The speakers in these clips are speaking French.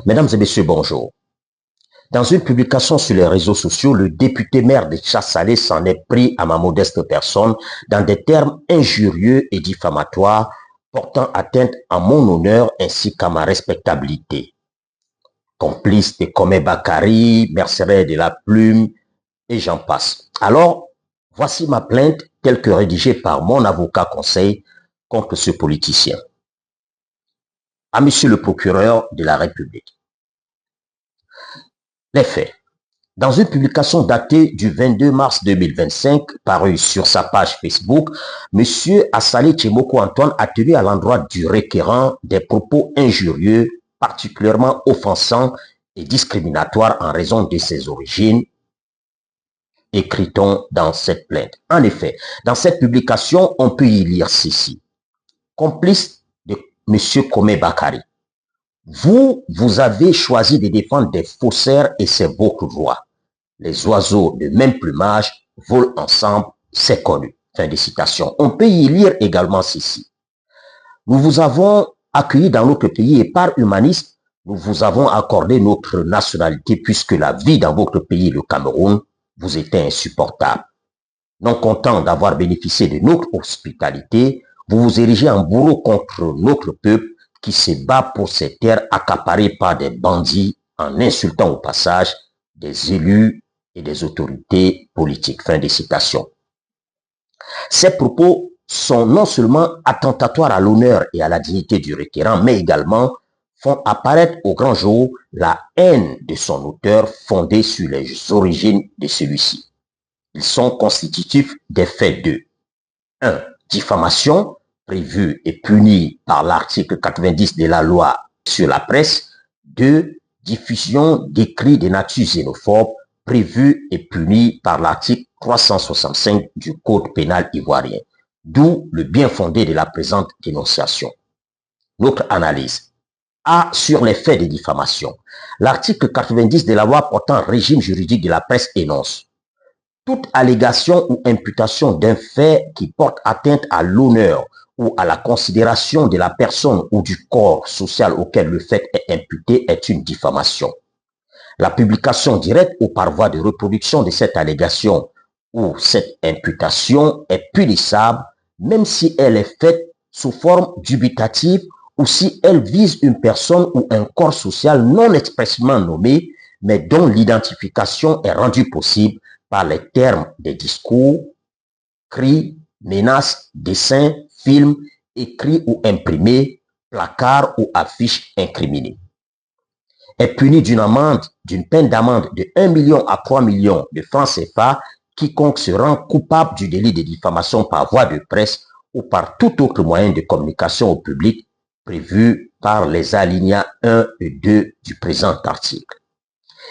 Mesdames et messieurs, bonjour. Dans une publication sur les réseaux sociaux, le député maire de Tchassalé s'en est pris à ma modeste personne dans des termes injurieux et diffamatoires portant atteinte à mon honneur ainsi qu'à ma respectabilité. Complice de Komé Bakari, mercenaire de la plume, et j'en passe. Alors, voici ma plainte telle que rédigée par mon avocat conseil contre ce politicien. À monsieur le procureur de la République. Les faits. Dans une publication datée du 22 mars 2025, parue sur sa page Facebook, M. Assalé Tchimoko Antoine a tenu à l'endroit du requérant des propos injurieux, particulièrement offensants et discriminatoires en raison de ses origines, écrit-on dans cette plainte. En effet, dans cette publication, on peut y lire ceci. Complice de M. Komé Bakari. Vous avez choisi de défendre des faussaires et c'est votre droit. Les oiseaux de même plumage volent ensemble, c'est connu. Fin de citation. On peut y lire également ceci. Nous vous avons accueilli dans notre pays et par humanisme, nous vous avons accordé notre nationalité puisque la vie dans votre pays, le Cameroun, vous était insupportable. Non content d'avoir bénéficié de notre hospitalité, vous vous érigez en bourreau contre notre peuple qui se bat pour ces terres accaparées par des bandits en insultant au passage des élus et des autorités politiques. Fin de citation. Ces propos sont non seulement attentatoires à l'honneur et à la dignité du requérant, mais également font apparaître au grand jour la haine de son auteur fondée sur les origines de celui-ci. Ils sont constitutifs des faits de 1. Diffamation, prévue et punie par l'article 90 de la loi sur la presse. 2. Diffusion d'écrits de nature xénophobe, prévue et punie par l'article 365 du Code pénal ivoirien. D'où le bien fondé de la présente dénonciation. Notre analyse. A. Sur les faits de diffamation. L'article 90 de la loi portant régime juridique de la presse énonce: toute allégation ou imputation d'un fait qui porte atteinte à l'honneur ou à la considération de la personne ou du corps social auquel le fait est imputé est une diffamation. La publication directe ou par voie de reproduction de cette allégation ou cette imputation est punissable même si elle est faite sous forme dubitative ou si elle vise une personne ou un corps social non expressément nommé mais dont l'identification est rendue possible par les termes des discours, cris, menaces, dessins, films, écrits ou imprimés, placards ou affiches incriminés. Est puni d'une peine d'amende de 1 million à 3 millions de francs CFA quiconque se rend coupable du délit de diffamation par voie de presse ou par tout autre moyen de communication au public prévu par les alinéas 1 et 2 du présent article.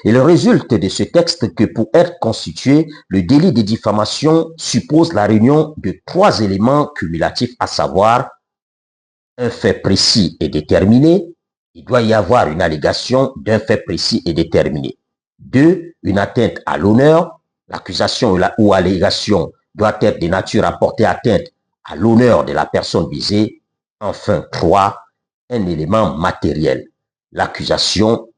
Il résulte de ce texte que pour être constitué, le délit de diffamation suppose la réunion de 3 éléments cumulatifs, à savoir un fait précis et déterminé. Il doit y avoir une allégation d'un fait précis et déterminé. 2. Une atteinte à l'honneur. L'accusation ou allégation doit être de nature à porter atteinte à l'honneur de la personne visée. Enfin, 3. Un élément matériel. L'accusation,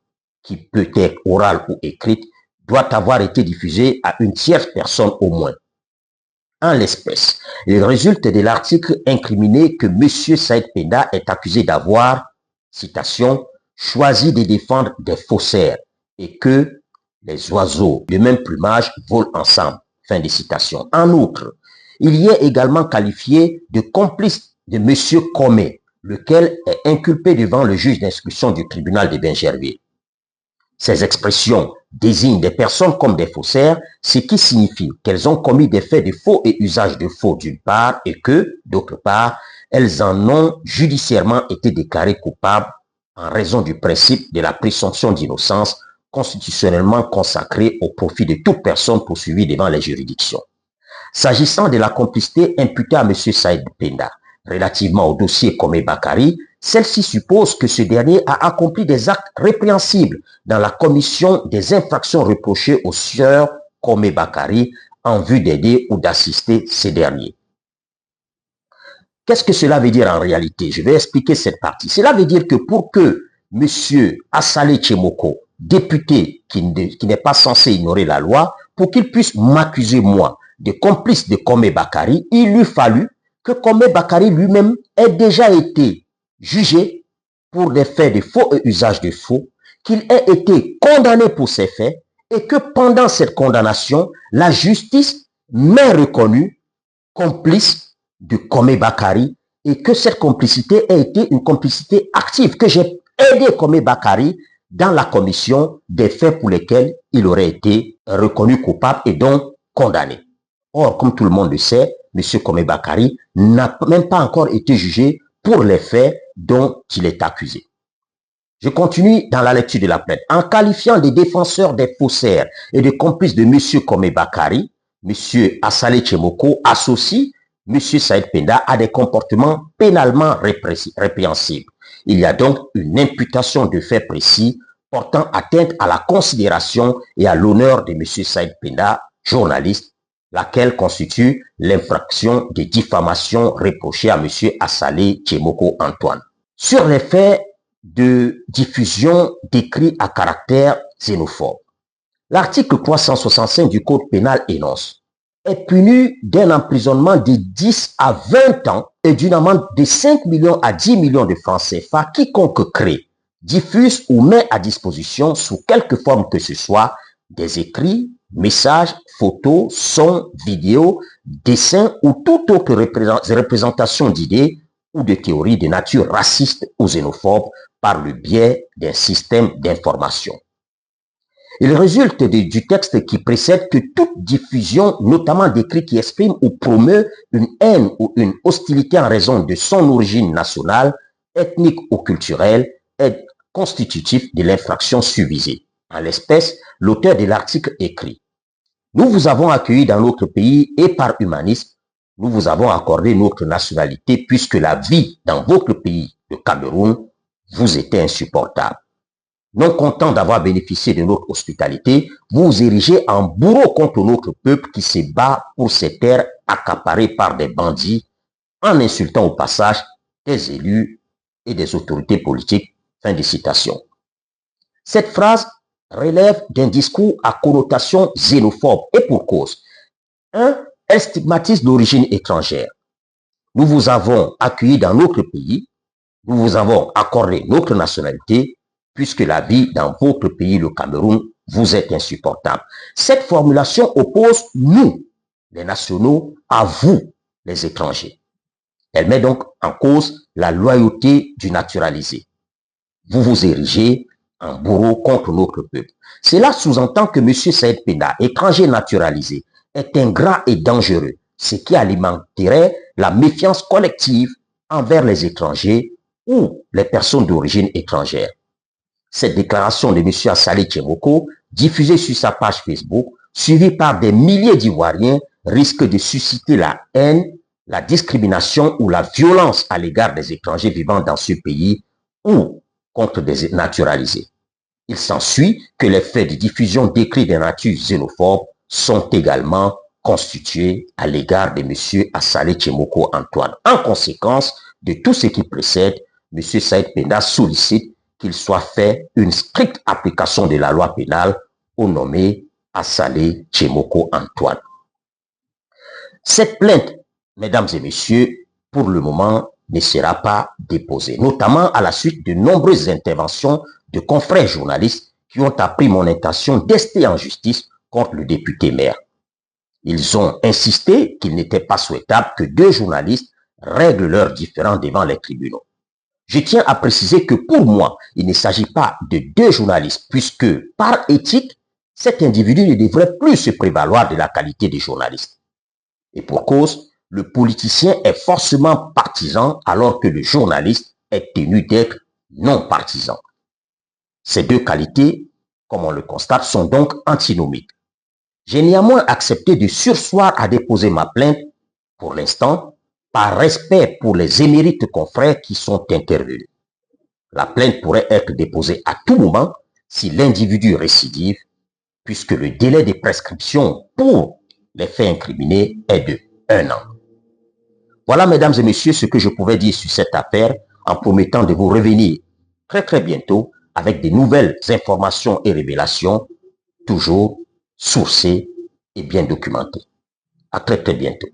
qui peut être orale ou écrite, doit avoir été diffusée à une tierce personne au moins. En l'espèce, il résulte de l'article incriminé que M. Saïd Penda est accusé d'avoir, citation, choisi de défendre des faussaires et que les oiseaux de même plumage volent ensemble. Fin de citation. En outre, il y est également qualifié de complice de M. Komé, lequel est inculpé devant le juge d'instruction du tribunal de Bingerville. Ces expressions désignent des personnes comme des faussaires, ce qui signifie qu'elles ont commis des faits de faux et usage de faux d'une part et que, d'autre part, elles en ont judiciairement été déclarées coupables en raison du principe de la présomption d'innocence constitutionnellement consacré au profit de toute personne poursuivie devant les juridictions. S'agissant de la complicité imputée à M. Saïd Penda relativement au dossier Komé Bakari, celle-ci suppose que ce dernier a accompli des actes répréhensibles dans la commission des infractions reprochées aux sieurs Komé Bakari en vue d'aider ou d'assister ces derniers. Qu'est-ce que cela veut dire en réalité? Je vais expliquer cette partie. Cela veut dire que pour que Monsieur Assalé Tchemoko, député qui n'est pas censé ignorer la loi, pour qu'il puisse m'accuser, moi, de complice de Kome Bakari, il lui fallut que Kome Bakari lui-même ait déjà été jugé pour des faits de faux et usage de faux, qu'il ait été condamné pour ces faits et que pendant cette condamnation, la justice m'ait reconnu complice de Kome Bakari et que cette complicité ait été une complicité active, que j'ai aidé Kome Bakari dans la commission des faits pour lesquels il aurait été reconnu coupable et donc condamné. Or, comme tout le monde le sait, M. Kome Bakari n'a même pas encore été jugé pour les faits dont il est accusé. Je continue dans la lecture de la plainte. En qualifiant les défenseurs des faussaires et des complices de M. Kome Bakari, M. Assalé Tchemoko associe M. Saïd Penda à des comportements pénalement répréhensibles. Il y a donc une imputation de faits précis portant atteinte à la considération et à l'honneur de M. Saïd Penda, journaliste, laquelle constitue l'infraction de diffamation reprochée à M. Assalé Tchemoko Antoine. Sur les faits de diffusion d'écrits à caractère xénophobe, l'article 365 du Code pénal énonce est puni d'un emprisonnement de 10 à 20 ans et d'une amende de 5 millions à 10 millions de francs CFA quiconque crée, diffuse ou met à disposition sous quelque forme que ce soit des écrits, messages, photos, sons, vidéos, dessins ou toute autre représentation d'idées ou de théories de nature raciste ou xénophobe par le biais d'un système d'information. Il résulte du texte qui précède que toute diffusion, notamment d'écrits qui expriment ou promeut une haine ou une hostilité en raison de son origine nationale, ethnique ou culturelle, est constitutif de l'infraction susvisée. En l'espèce, l'auteur de l'article écrit: nous vous avons accueilli dans notre pays et par humanisme, nous vous avons accordé notre nationalité puisque la vie dans votre pays, le Cameroun, vous était insupportable. Non content d'avoir bénéficié de notre hospitalité, vous vous érigez en bourreau contre notre peuple qui se bat pour ces terres accaparées par des bandits, en insultant au passage des élus et des autorités politiques. Fin de citation. Cette phrase relève d'un discours à connotation xénophobe et pour cause. 1. Elle stigmatise l'origine étrangère. Nous vous avons accueilli dans notre pays, nous vous avons accordé notre nationalité, puisque la vie dans votre pays, le Cameroun, vous est insupportable. Cette formulation oppose nous, les nationaux, à vous, les étrangers. Elle met donc en cause la loyauté du naturalisé. Vous vous érigez en bourreau contre notre peuple. Cela sous-entend que M. Saïd Penda, étranger naturalisé, est ingrat et dangereux, ce qui alimenterait la méfiance collective envers les étrangers ou les personnes d'origine étrangère. Cette déclaration de M. Assalé Tchemoko, diffusée sur sa page Facebook, suivie par des milliers d'Ivoiriens, risque de susciter la haine, la discrimination ou la violence à l'égard des étrangers vivant dans ce pays ou contre des naturalisés. Il s'ensuit que les faits de diffusion d'écrits de nature xénophobe sont également constitués à l'égard de M. Assalé Tchemoko Antoine. En conséquence de tout ce qui précède, M. Saïd Penda sollicite qu'il soit fait une stricte application de la loi pénale au nommé Assalé Tchemoko Antoine. Cette plainte, mesdames et messieurs, pour le moment, ne sera pas déposée, notamment à la suite de nombreuses interventions de confrères journalistes qui ont appris mon intention d'ester en justice contre le député maire. Ils ont insisté qu'il n'était pas souhaitable que deux journalistes règlent leurs différends devant les tribunaux. Je tiens à préciser que pour moi, il ne s'agit pas de deux journalistes, puisque par éthique, cet individu ne devrait plus se prévaloir de la qualité de journaliste. Et pour cause, le politicien est forcément partisan alors que le journaliste est tenu d'être non partisan. Ces deux qualités, comme on le constate, sont donc antinomiques. J'ai néanmoins accepté de surseoir à déposer ma plainte, pour l'instant, par respect pour les émérites confrères qui sont intervenus. La plainte pourrait être déposée à tout moment si l'individu récidive, puisque le délai de prescription pour les faits incriminés est de 1 an. Voilà, mesdames et messieurs, ce que je pouvais dire sur cette affaire en promettant de vous revenir très bientôt avec de nouvelles informations et révélations, toujours sourcées et bien documentées. À très bientôt.